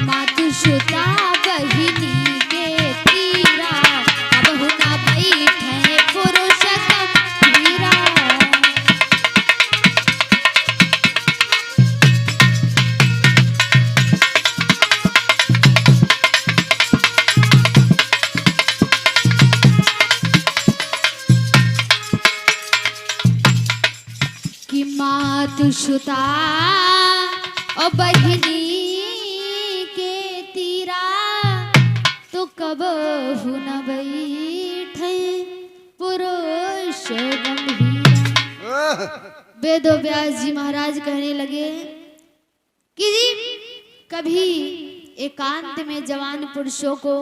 मातु सुता बहिनी के तीरा अब न बैठे पुरुष गंभीरा। कि मातु सुता ओ बहिनी के तीरा तो कबहु न बैठे पुरुष गंभीरा। वेदो व्यास जी महाराज कहने लगे कि कभी एकांत में जवान पुरुषों को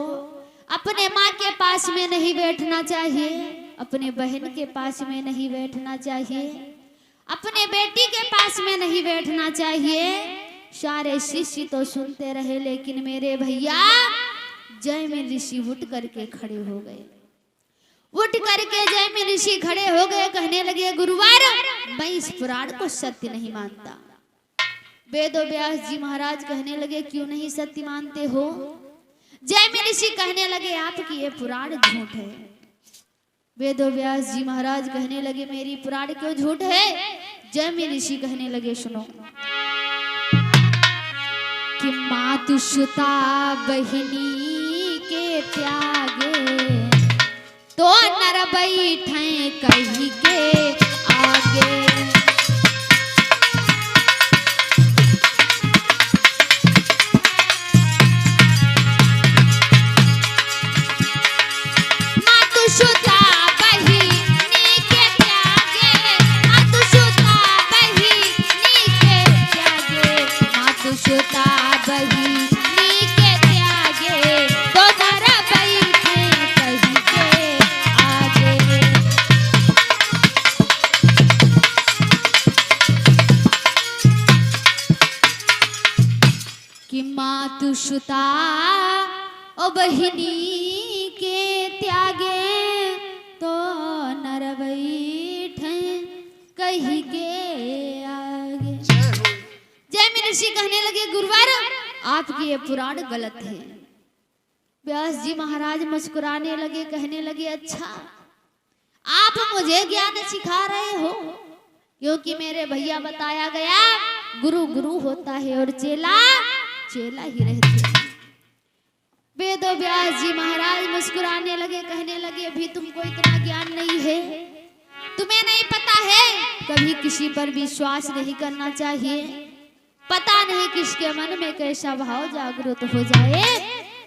अपने माँ के पास में नहीं बैठना चाहिए, अपने बहन के पास में नहीं बैठना चाहिए, अपने बेटी के पास में नहीं बैठना चाहिए। सारे शिष्य तो सुनते रहे, लेकिन मेरे भैया जयमिन ऋषि उठ करके खड़े हो गए। उठ करके जयमिन ऋषि खड़े हो गए, कहने लगे गुरुवार मैं इस पुराण को सत्य नहीं मानता। वेदो व्यास जी महाराज कहने लगे क्यों नहीं सत्य मानते हो? जयमिन ऋषि कहने लगे आपकी ये पुराण झूठ है। वेदो व्यास जी महाराज कहने लगे मेरी पुराण क्यों झूठ है? जयमिन ऋषि कहने लगे सुनो कि मातु सुता बहिनी के त्यागे तो नर बैठे कहीं के आगे। मातु सुता बहिनी के त्यागे, मातु सुता बहिनी के त्यागे, मातु सुता बहिनी के त्यागे तो नर बैठे कहीं के आगे। कि मातु सुता ओ बहिनी के त्यागे तो नर बैठे कहीं के आगे। जयमिन ऋषि कहने लगे गुरुवार आपकी ये पुराण गलत है। व्यास जी महाराज मुस्कुराने लगे, कहने लगे अच्छा आप मुझे ज्ञान सिखा रहे हो, क्योंकि मेरे भैया बताया गया गुरु गुरु होता है और चेला चेला ही रहते हैं। वेदो व्यास जी महाराज मुस्कुराने लगे, कहने लगे अभी तुमको इतना ज्ञान नहीं है, तुम्हें नहीं पता है कभी किसी पर विश्वास नहीं करना चाहिए, पता नहीं किसके मन में कैसा भाव जागृत हो जाए।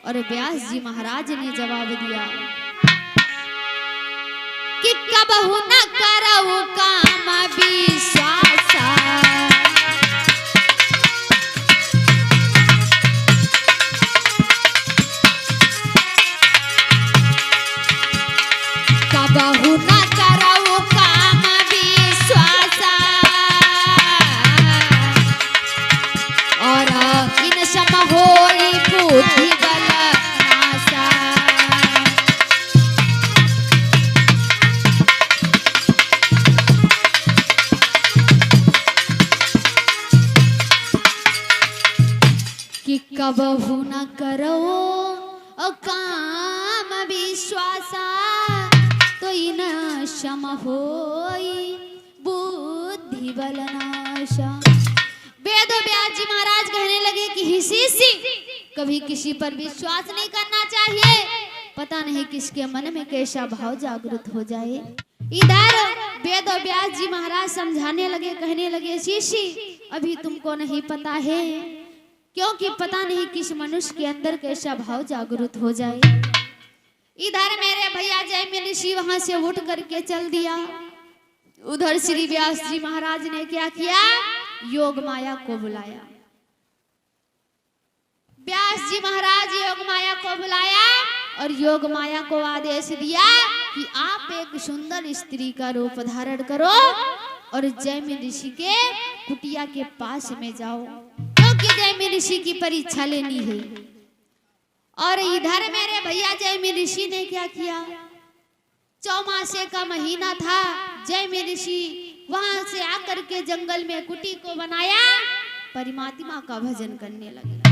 और व्यास जी महाराज ने जवाब दिया कि कबहु न करऊ काम विश्वासा, कबहु न करऊ काम विश्वासा और इन सम होई बुद्धि बल नासा। कि कबहु न करो काम विश्वासा तो इन सम होई बुद्धि बल नाशा। वेद व्यास जी महाराज कहने लगे कि हिसी कभी किसी पर विश्वास नहीं करना चाहिए, पता नहीं किसके मन में कैसा भाव जागृत हो जाए। इधर वेद व्यास जी महाराज समझाने लगे, कहने लगे शिष्य अभी तुमको नहीं पता है, क्योंकि पता नहीं किस मनुष्य के अंदर कैसा भाव जागृत हो जाए। इधर मेरे भैया जयमिन ऋषि वहां से उठ करके चल दिया। उधर श्री व्यास जी महाराज ने क्या किया, योग माया को बुलाया। व्यास जी महाराज योग माया को बुलाया और योग माया को आदेश दिया कि आप एक सुंदर स्त्री का रूप धारण करो और जयमिन ऋषि के कुटिया के पास में जाओ, क्योंकि जयमिन ऋषि की परीक्षा लेनी है। और इधर मेरे भैया जयमिन ऋषि ने क्या किया, चौमासे का महीना था, जयमिन ऋषि वहां से आकर के जंगल में कुटी को बनाया, परमात्मा का भजन करने लगे।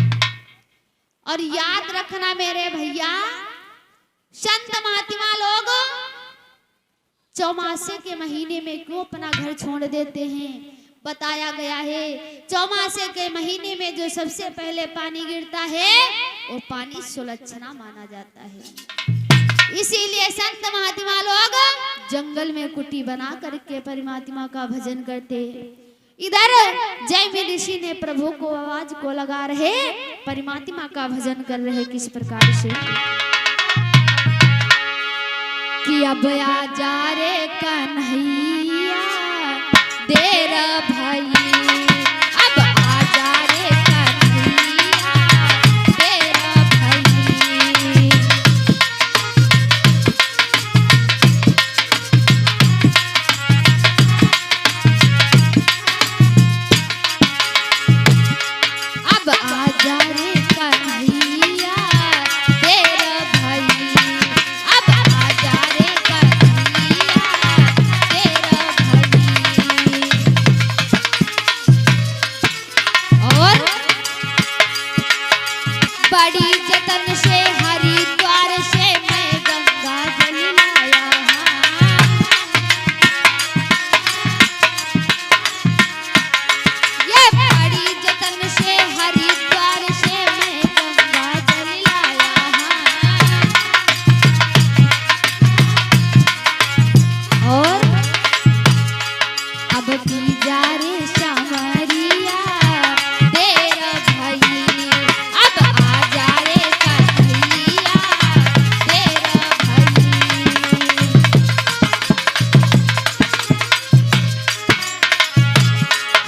और याद रखना मेरे भैया, संत महात्मा लोग चौमासे के महीने में क्यों अपना घर छोड़ देते हैं? बताया गया है चौमासे के महीने में जो सबसे पहले पानी गिरता है वो पानी सुलक्षणा माना जाता है। इसीलिए संत महात्मा लोग जंगल में कुटी बना करके परमात्मा का भजन करते। इधर जैमिनी ऋषि ने प्रभु को आवाज को लगा रहे, परमात्मा का भजन कर रहे। किस प्रकार से कि अब आ जा रे कन्हैया देर भई, अब आ जा रे कन्हैया देर भई। अब आ जा रे कन्हैया देर भई, अब आ जा रे कन्हैया देर भई। और बड़ी जतन से हरिद्वार से मैं गंगा जल लाया। ये बड़ी जतन से हरिद्वार से मैं गंगा जल लाया। और अब की जा रे सामरिया देर भई, अब आ जा रे कन्हैया देर भई।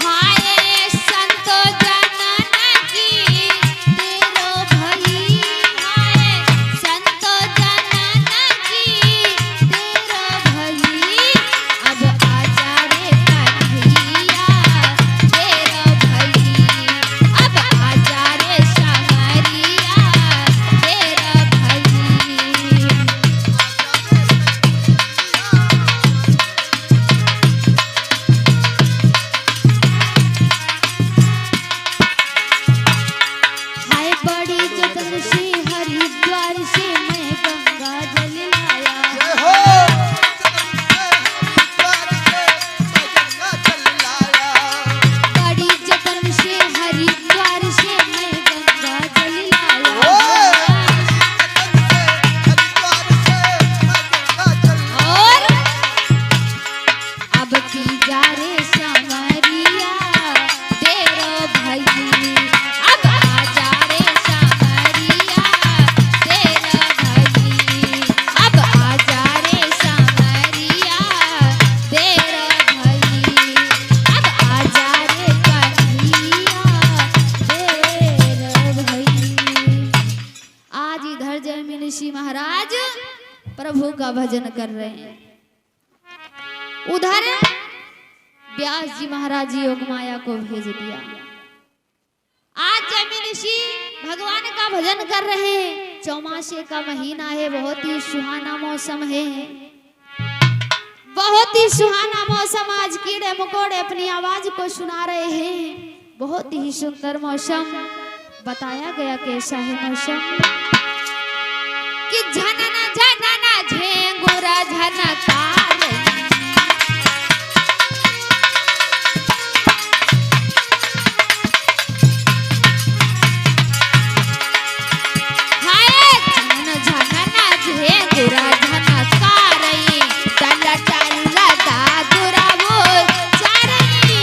हाय संत जनन की देर भई, हाय संत जनन की देर भई। अब आ जा रे कन्हैया देर भई, अब आ जा रे सामरिया देर भई। हाय बड़ी जतन से हरिद्वार से मैं गंगा जल लाया। बड़ी जतन से हरिद्वार से मैं गंगा जल लाया। और अब की जा रे सामरिया देर भई, अब आ जा रे सामरिया देर भई, अब आ जा रे सामरिया देर भई, अब आ जा रे कन्हैया देर भई। आज इधर जैमिनी ऋषि महाराज प्रभु का भजन कर रहे हैं, उधर व्यास जी महाराज योग माया को भेज दिया। आज जैमिनी ऋषि भगवान का भजन कर रहे हैं। चौमासे का महीना है, बहुत ही सुहाना मौसम है, बहुत ही सुहाना मौसम। आज कीड़े मकोड़े अपनी आवाज को सुना रहे हैं, बहुत ही सुंदर मौसम। बताया गया कैसा है मौसम कि झनना झनना झेंगुरा झनकार। हाय झनना झनना झेंगुरा झनकार, टल्ला टल्ला दादुरा वो चारई।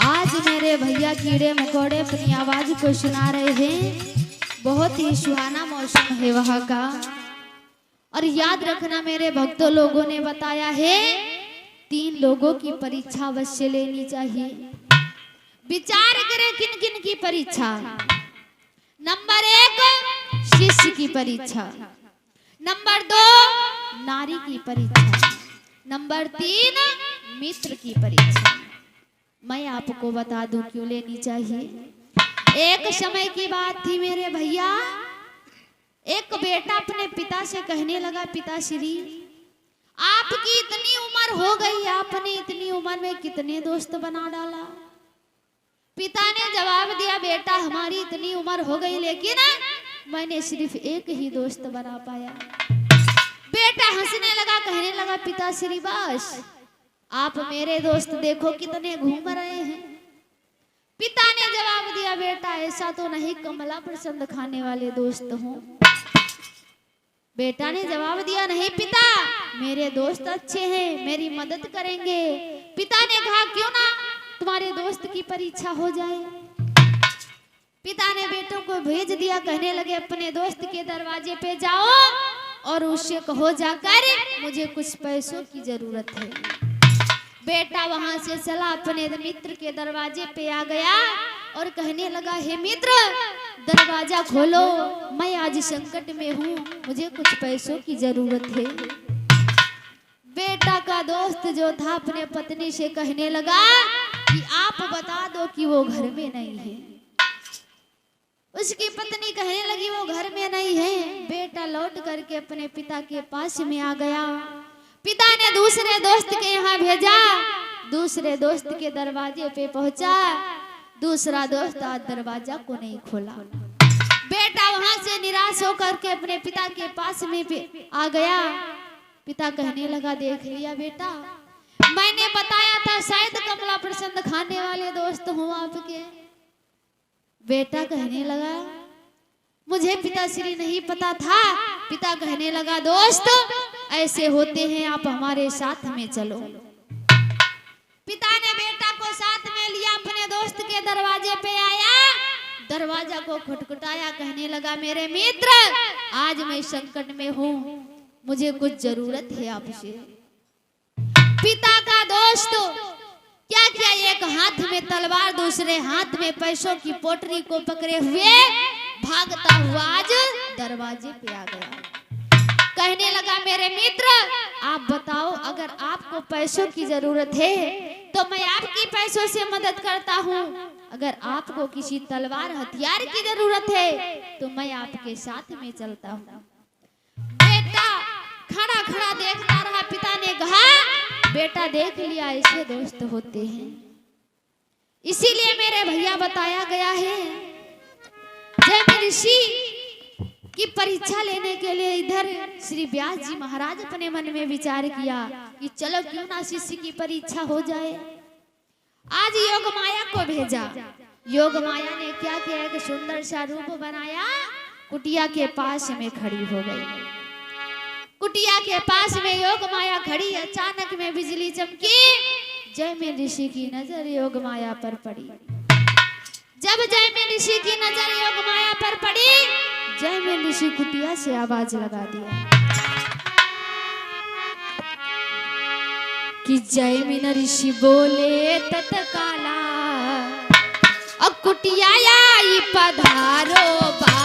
आज मेरे भैया कीड़े मकोड़े अपनी आवाज को सुना रहे हैं, बहुत ही सुहाना मौसम है वहाँ का। और याद रखना मेरे भक्तों, लोगों ने बताया है 3 लोगों की परीक्षा अवश्य लेनी चाहिए। विचार करें किन किन की परीक्षा। नंबर 1 शिष्य की परीक्षा, नंबर 2 नारी की परीक्षा, नंबर 3 मित्र की परीक्षा। मैं आपको बता दूं क्यों लेनी चाहिए। एक समय की बात थी मेरे भैया, एक बेटा अपने पिता से कहने लगा, पिताश्री आपकी इतनी उम्र हो गई, आपने इतनी उम्र में कितने दोस्त बना डाला। पिता ने जवाब दिया, बेटा हमारी इतनी उम्र हो गई लेकिन मैंने सिर्फ एक ही दोस्त बना पाया। बेटा हंसने लगा, कहने लगा, पिताश्री बस आप मेरे दोस्त देखो कितने घूम रहे हैं। पिता ने जवाब दिया, बेटा ऐसा तो नहीं, कमला पसंद खाने वाले दोस्त हों। बेटा ने जवाब दिया, नहीं पिता मेरे दोस्त अच्छे हैं, मेरी मदद करेंगे। पिता ने कहा, क्यों ना तुम्हारे दोस्त की परीक्षा हो जाए। पिता ने बेटों को भेज दिया, कहने लगे अपने दोस्त के दरवाजे पे जाओ और उससे कहो जाकर मुझे कुछ पैसों की जरूरत है। बेटा वहां से चला, अपने मित्र के दरवाजे पे आ गया और कहने लगा, हे मित्र दरवाजा खोलो, मैं आज संकट में हूँ, मुझे कुछ पैसों की जरूरत है। बेटा का दोस्त जो था अपने पत्नी से कहने लगा कि आप बता दो कि वो घर में नहीं है। उसकी पत्नी कहने लगी, वो घर में नहीं है। बेटा लौट करके अपने पिता के पास में आ गया। पिता ने दूसरे दोस्त के यहाँ भेजा, दूसरे दोस्त के दरवाजे पे पहुंचा, दूसरा दोस्त आज दरवाजा को नहीं खोला। बेटा वहां से निराश होकर के अपने पिता के पास में आ गया। पिता कहने लगा, देख लिया बेटा, मैंने बताया था शायद कमला पसंद खाने वाले दोस्त हूँ आपके। बेटा कहने लगा, मुझे पिताश्री नहीं पता था। पिता कहने लगा, दोस्त ऐसे होते हैं, आप हमारे साथ में चलो। पिता ने बेटा को साथ में लिया, अपने दोस्त के दरवाजे पे आया, दरवाजा को खटखटाया, कहने लगा, मेरे मित्र आज मैं संकट में हूँ, मुझे कुछ जरूरत है आपसे। पिता का दोस्त क्या किया, एक हाथ में तलवार दूसरे हाथ में पैसों की पोटली को पकड़े हुए भागता हुआ आज दरवाजे पे आ गया। कहने लगा, मेरे मित्र आप बताओ, अगर आपको पैसों की जरूरत है तो मैं आपकी पैसों से मदद करता हूँ, अगर आपको किसी तलवार हथियार की जरूरत है तो मैं आपके साथ में चलता हूँ। बेटा खड़ा खड़ा देखता रहा। पिता ने कहा, बेटा देख लिया, ऐसे दोस्त होते हैं, इसीलिए मेरे भैया बताया गया है। जय ऋषि की परीक्षा लेने के लिए इधर श्री व्यास जी महाराज अपने मन में विचार किया कि चलो क्यों ना शिष्य की परीक्षा हो जाए। आज योग माया को भेजा। योग माया ने क्या किया, एक सुंदर सा रूप बनाया, कुटिया के पास में खड़ी हो गई। कुटिया के पास में योग माया खड़ी, अचानक में बिजली चमकी। जयमिन ऋषि की नजर योग माया पर पड़ी। जब जयमिन ऋषि की नजर योग माया पर पड़ी, जयमिन ऋषि कुटिया से आवाज लगा दिया कि जयमिन ऋषि बोले तत्काला, अब कुटिया आई पधारो बाला।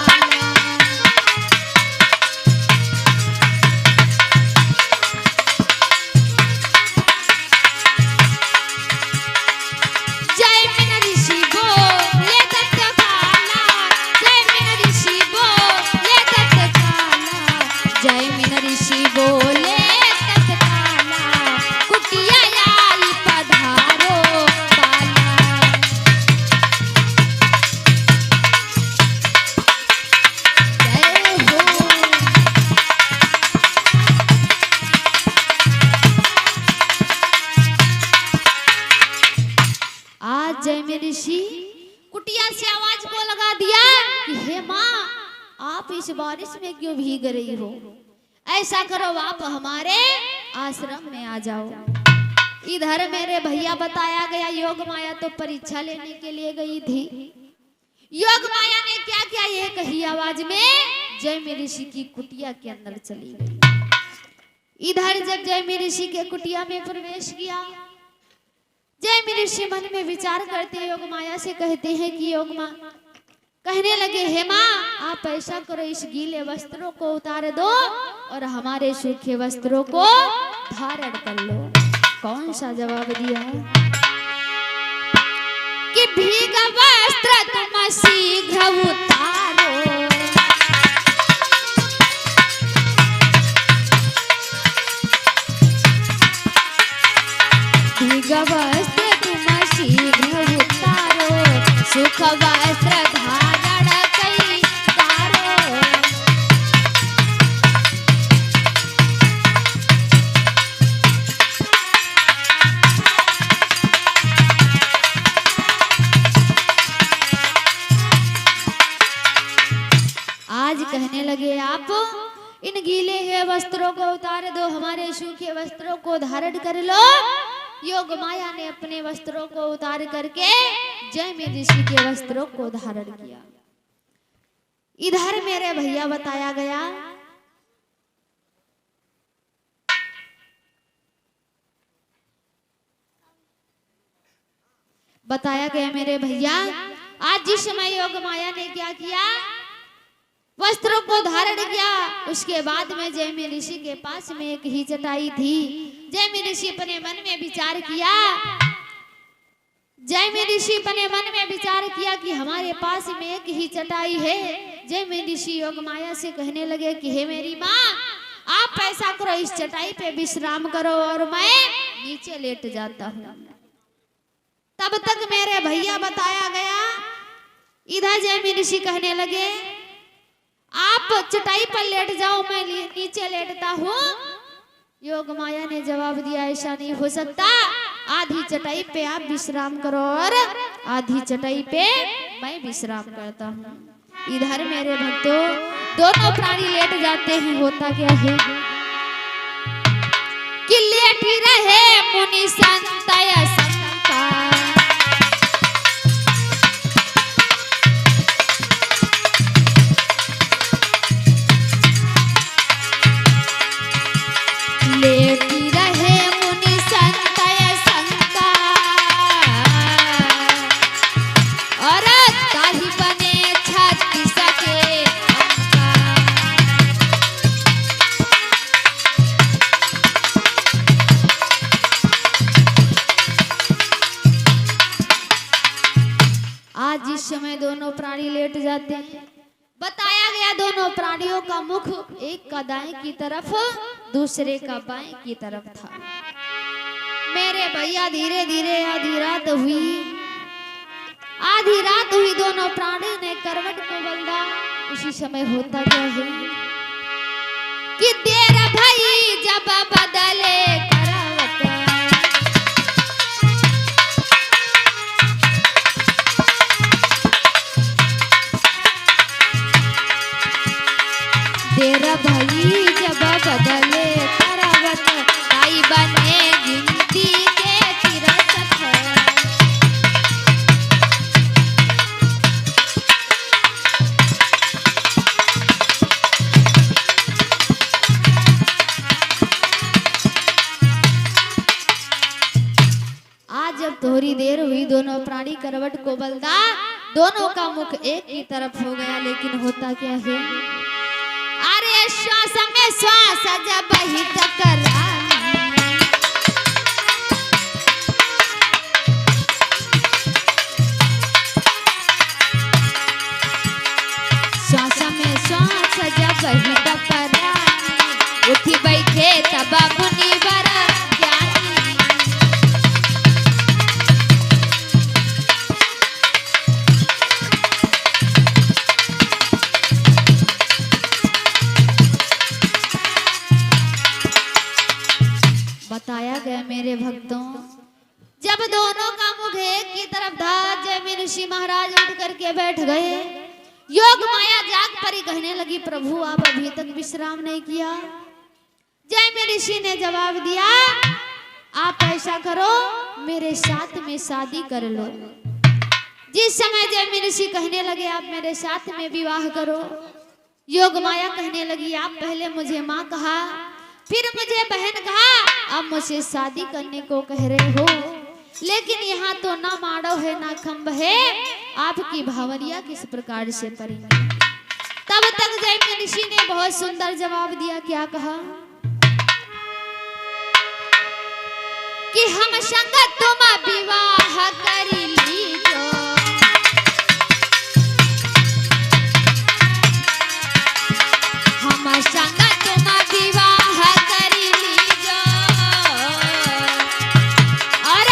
जयमिन ऋषि कुटिया से आवाज को लगा दिया कि हे माँ, आप इस बारिश में क्यों भीग रही हो? ऐसा करो, आप हमारे आश्रम में आ जाओ। इधर मेरे भैया बताया गया, योग माया तो परीक्षा लेने के लिए गई थी। योग माया ने क्या किया, एक ही आवाज में जयमिन ऋषि की कुटिया के अंदर चली गई। इधर जब जयमिन ऋषि के कुटिया में प्रवेश किया, जयमिन ऋषि मन में विचार करते योग माया से कहते हैं कि योग माँ, कहने लगे, हे माँ आप ऐसा करो, इस गीले वस्त्रों को उतार दो और हमारे सूखे वस्त्रों को धारण कर लो। कौन सा जवाब दिया कि भीगा वस्त्र तुम शीघ्र उतारो, आज कहने लगे आप इन गीले हुए वस्त्रों को उतार दो, हमारे सूखे वस्त्रों को धारण कर लो। योग माया ने अपने वस्त्रों को उतार करके जैमिनी ऋषि के वस्त्रों को धारण किया। इधर मेरे भैया बताया गया मेरे भैया, आज जिस समय योग माया ने क्या किया, वस्त्रों को धारण किया, उसके बाद में जैमिनी ऋषि के पास में एक ही चटाई थी। जैमिनी ऋषि अपने मन में विचार किया, जैमिनी ऋषि अपने मन में विचार किया कि हमारे पास में एक ही चटाई है। जैमिनी ऋषि योग माया से कहने लगे कि हे मेरी माँ, आप ऐसा करो, इस चटाई पे विश्राम करो और मैं नीचे लेट जाता हूँ। तब तक मेरे भैया बताया गया, इधर जैमिनी ऋषि कहने लगे आप चटाई पर लेट जाओ, मैं नीचे लेटता हूँ। योग माया ने जवाब दिया ऐसा नहीं हो सकता, आधी चटाई पे आप विश्राम करो और आधी चटाई पे मैं विश्राम करता हूँ। इधर मेरे भक्तों दोनों प्राणी लेट जाते हैं। होता क्या है कि लेट ही रहे मुनि संत संता, लेटी रहे मुनि संत संता, और ताही बने छत्तीस के अंका। आज इस समय दोनों प्राणी लेट जाते हैं। बताया गया दोनों प्राणियों का मुख एक का दाएं की तरफ, दूसरे का बाएं की तरफ था। मेरे भैया धीरे धीरे आधी रात हुई, दोनों प्राणी ने करवट को बदला। उसी समय होता क्या है कि देर भई जब बदले करवट, देर भई जब बदले करवट, ताई बने गिनती के तिरसठ। आज जब थोड़ी देर हुई, दोनों प्राणी करवट को बदला, दोनों का मुख एक ही तरफ हो गया। लेकिन होता क्या है, अरे श्वास में श्वास जब ही टकरानी, श्वास में श्वास जब ही टकरानी, उठी बैठे तब मुनिवर ज्ञानी। बताया गया मेरे भक्तों, जब दोनों का मुख एक की तरफ था, जैमिनी ऋषि महाराज उठ करके बैठ गए। योग माया जाग पड़ी, कहने लगी प्रभु आप अभी तक विश्राम नहीं किया। जैमिनी ऋषि ने जवाब दिया, आप ऐसा करो मेरे साथ में शादी कर लो। जिस समय जैमिनी ऋषि कहने लगे आप मेरे साथ में विवाह करो, योग माया कहने लगी आप पहले मुझे माँ कहा, फिर मुझे बहन कहा, अब मुझसे शादी करने को कह रहे हो। लेकिन यहाँ तो ना माड़ो है ना खम्भ है, आपकी भावनिया किस प्रकार से पड़ेंगी। तब तक जैमिनी ऋषि ने बहुत सुंदर जवाब दिया। क्या कहा कि हम संग तुम विवाह कर लीजो, हम संग तुम विवाह कर लीजो, और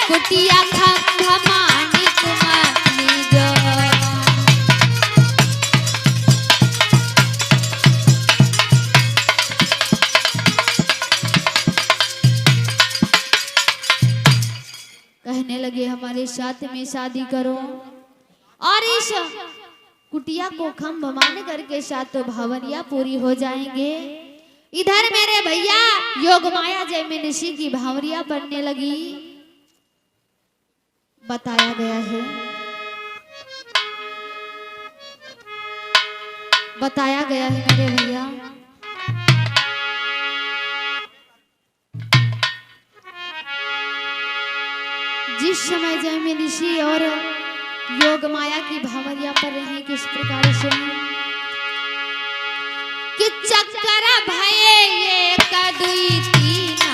कुटिया खम्भ मानी तुम लीजो। कहने लगे हमारे साथ में शादी करो और इस कुटिया को खम्भ मान करके सातों भावनिया पूरी हो जाएंगे। इधर मेरे भैया योग माया जैमिनी ऋषि की भावरिया बनने लगी। बताया गया है, बताया गया है मेरे भैया, जिस समय जैमिनी ऋषि और योग माया की भावरिया पर रहे किस प्रकार से कि चक्कर भये ये कदुई तीना,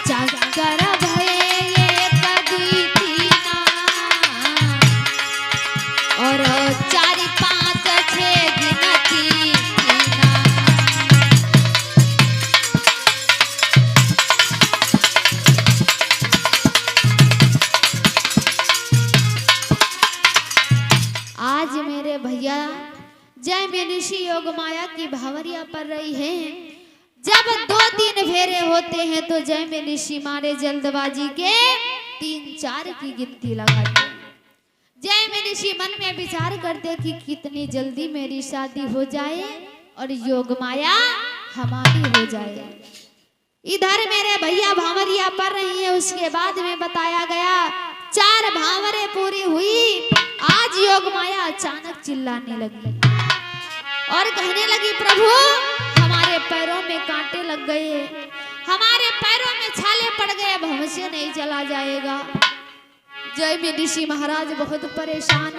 चक्कर भये ये कदुई तीना और चार पांच छह गिनती तीना। आज मेरे भैया जैमिनी ऋषि योग माया की भावरिया पर रही है। जब 2-3 फेरे होते हैं तो जैमिनी ऋषि मारे जल्दबाजी के 3-4 की गिनती लगाते हैं। जैमिनी ऋषि मन में विचार करते कि कितनी जल्दी मेरी शादी हो जाए और योग माया हमारी हो जाए। इधर मेरे भैया भावरिया पर रही है। उसके बाद में बताया गया 4 भावरे पूरी हुई। आज योग माया अचानक चिल्लाने लगी और कहने लगी, प्रभु हमारे पैरों में कांटे लग गए, हमारे पैरों में छाले पड़ गए, अब हमसे नहीं चला जाएगा। जैमिनी ऋषि महाराज बहुत परेशान,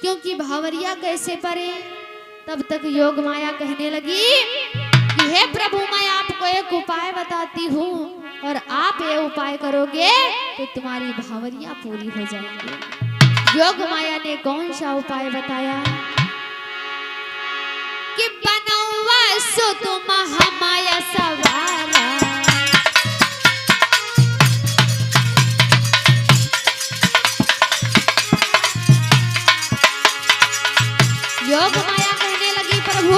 क्योंकि भावरिया कैसे परे। तब तक योग माया कहने लगी कि हे प्रभु मैं आपको एक उपाय बताती हूँ और आप ये उपाय करोगे तो तुम्हारी भावरिया पूरी हो जाएंगी। योग माया ने कौन सा उपाय बताया कि बनौवा सो तुम हमाया सवारा, योग माया कहने लगी, प्रभु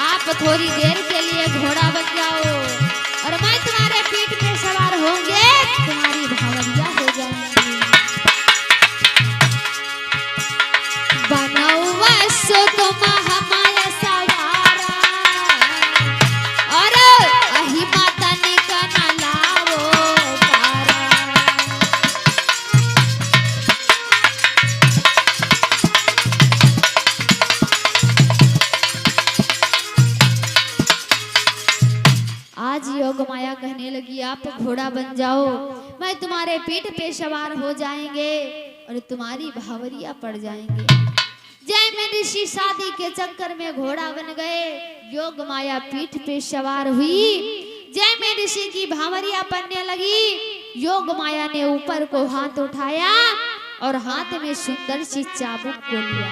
आप थोड़ी देर के लिए घोड़ा बन जाओ और मैं तुम्हारे पीठ पे सवार होंगे, तुम्हारी भावरिया हो जाएंगी। बनौवा सो तुम हमारा सवारा और अही माता निकना लाओ पारा। आज योग माया कहने लगी आप घोड़ा बन जाओ, मैं तुम्हारे पीठ पे सवार हो जाएंगे और तुम्हारी भावरिया पड़ जाएंगे। जैमिनी ऋषि शादी के चक्कर में घोड़ा बन गए। योग माया पीठ पे सवार हुई। जैमिनी ऋषि की भावरिया पड़ने लगी। योग माया ने ऊपर को हाथ उठाया और हाथ में सुंदर सी चाबुक को लिया।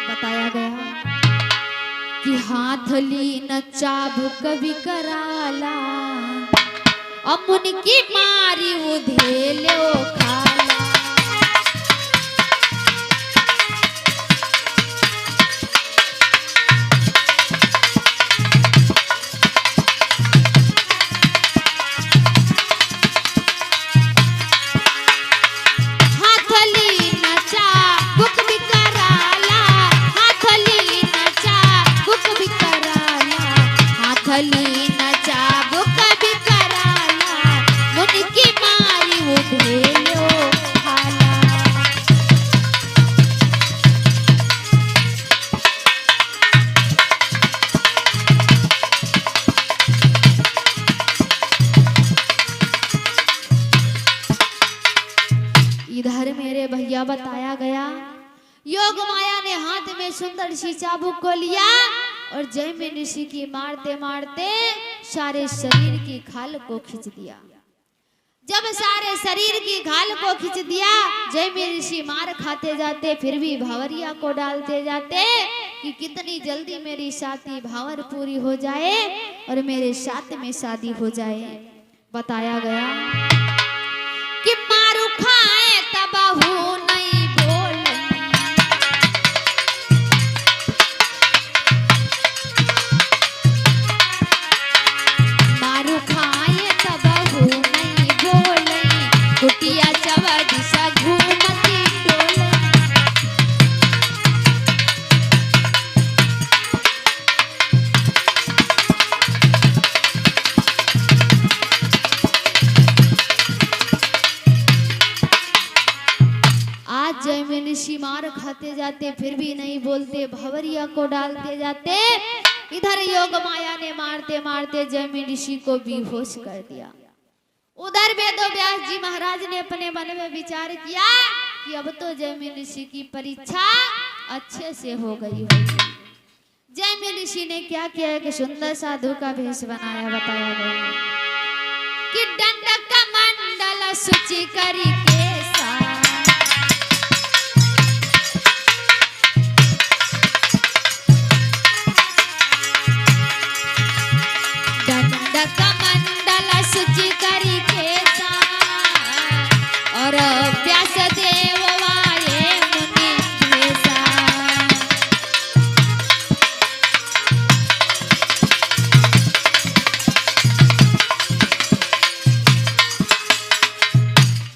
बताया गया कि हाथ ली न चाबुक विकराला, अमुन की मारी उधेलो खाला। इधर मेरे भैया बताया गया योग माया ने हाथ में सुंदर सी चाबुक को लिया और जैमिनी ऋषि की मारते मारते सारे शरीर की खाल को खींच दिया। जब सारे शरीर की खाल को खींच दिया, जैमिनी ऋषि मार खाते जाते फिर भी भावरिया को डालते जाते कि कितनी जल्दी मेरी शादी भावर पूरी हो जाए और मेरे साथ में शादी हो जाए। बताया गया कि मारू खाए तबाहू नहीं बोल, ऋषि मार खाते जाते फिर भी नहीं बोलते, भंवरिया को डालते जाते। इधर योग माया ने मारते मारते जैमिनी ऋषि को बेहोश कर दिया। उधर वेद व्यास जी महाराज ने अपने मन में विचार किया कि अब तो जैमिनी ऋषि की परीक्षा अच्छे से हो गई होगी। जैमिनी ऋषि ने क्या किया कि सुंदर साधु का भेष बनाया, बताया गया कि दंडक मंडल शुचि करी केसा, दंडक मंडल शुचि करी केसा, और व्यास देव वाये मुनि भेषा।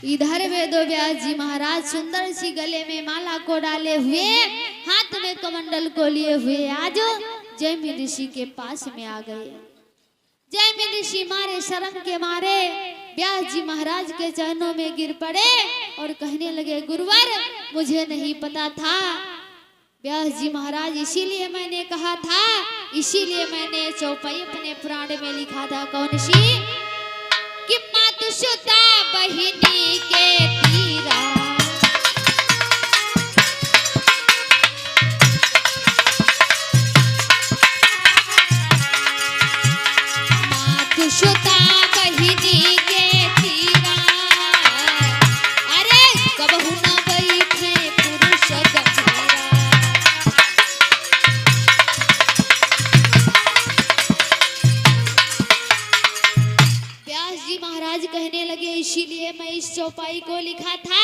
इधर वेद व्यास जी महाराज सुंदर सी गले में माला को डाले हुए, हाथ में कमंडल को लिए हुए आज जैमिनी ऋषि के पास में आ गए। जैमिनी ऋषि मारे शर्म के मारे व्यास जी महाराज के चरणों में गिर पड़े और कहने लगे, गुरुवर मुझे नहीं पता था। व्यास जी महाराज इसीलिए मैंने कहा था, इसीलिए मैंने चौपाई अपने पुराण में लिखा था, कौन सी कि मातुश्ता बहिनी के तीरा, मातुश्ता बहिनी के तीरा, अरे कबहू न बैठे पुरुष गंभीरा। व्यास जी महाराज कहने लगे, इसीलिए मैं इस चौपाई को लिखा था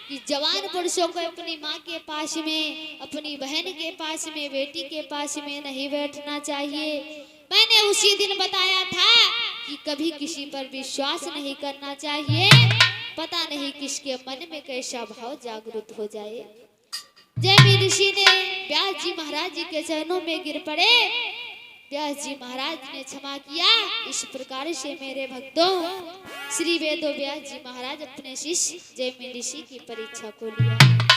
कि जवान पुरुषों को अपनी माँ के पास में, अपनी बहन के पास में, बेटी के पास में नहीं बैठना चाहिए। मैंने उसी दिन बताया था कि कभी किसी पर विश्वास नहीं करना चाहिए, पता नहीं किसके मन में कैसा भाव जागृत हो जाए। जैमिनी ऋषि ने व्यास जी महाराज जी के चरणों में गिर पड़े। व्यास जी महाराज ने क्षमा किया। इस प्रकार से मेरे भक्तों, श्री वेद व्यास जी महाराज अपने शिष्य जैमिनी ऋषि की परीक्षा को लिया।